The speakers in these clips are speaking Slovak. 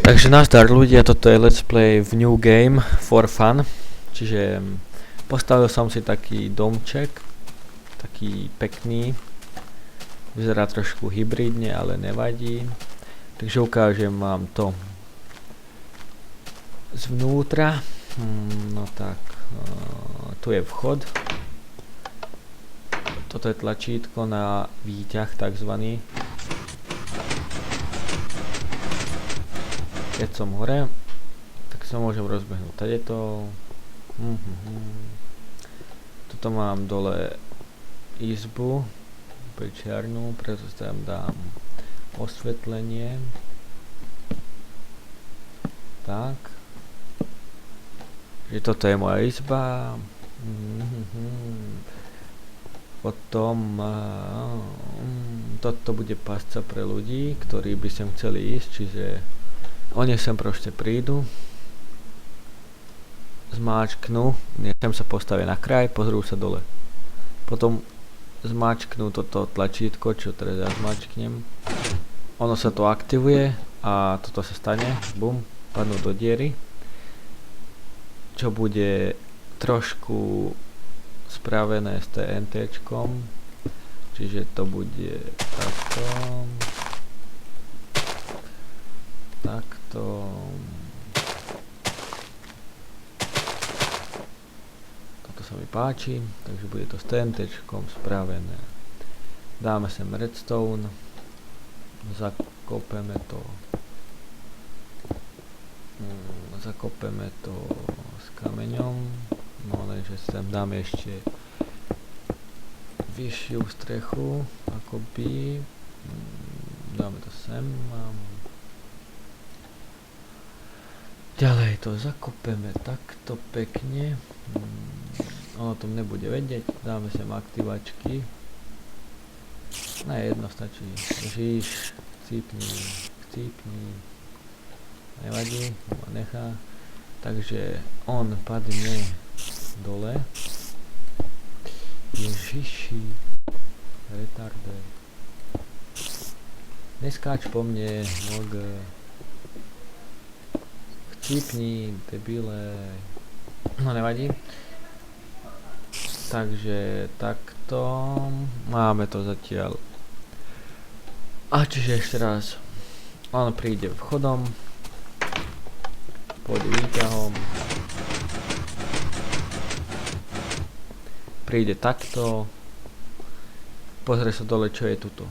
Takže nazdar ľudia, toto je Let's Play v New Game for Fun. Čiže postavil som si taký domček, taký pekný. Vyzerá trošku hybridne, ale nevadí. Takže ukážem vám to zvnútra. No tak, tu je vchod. Toto je tlačítko na výťah takzvaný. Keď som hore, tak sa môžem rozbehnúť. Tady je to. Tuto mám dole izbu, pečiarnu, preto tam dám osvetlenie. Tak. Že toto je moja izba. Potom toto bude pasca pre ľudí, ktorí by sem chceli ísť, čiže oni sem proste prídu, zmáčknú, nechcem sa postavia na kraj, pozrú sa dole. Potom zmáčknú toto tlačítko, čo teraz ja zmáčknem. Ono sa to aktivuje a toto sa stane, bum, padnú do diery. Čo bude trošku spravené s TNTčkom, čiže to bude takto. Takto. Toto sa mi páči, takže bude to s TNTčkom spravené. Dáme sem redstone, zakopeme to s kameňom, no lenže sem dáme ešte vyššiu strechu, akoby dáme to sem. Ďalej to zakopeme takto pekne. On o tom nebude vedieť. Dáme sem aktivačky. Na jedno stačí. Žíš, chcípni. Nevadí, ho nechá. Takže on padne dole. Ježiši. Retarde. Neskáč po mne, mog. Chcípni, debile. No nevadí. Takže takto. Máme to zatiaľ. A čiže ešte raz. On príde vchodom. Pôjde výťahom. Príde takto. Pozrie sa dole, čo je tuto.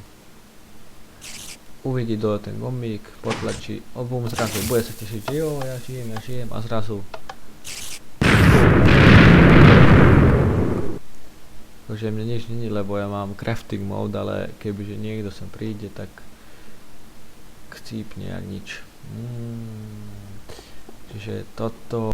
Uvidí dole ten gombík, potlačí obum zrazu, bude sa tešiť, že jo, ja žijem a zrazu takže mne nič není, lebo ja mám crafting mode, ale kebyže niekto sem príde, tak chcípne a nič. Čiže toto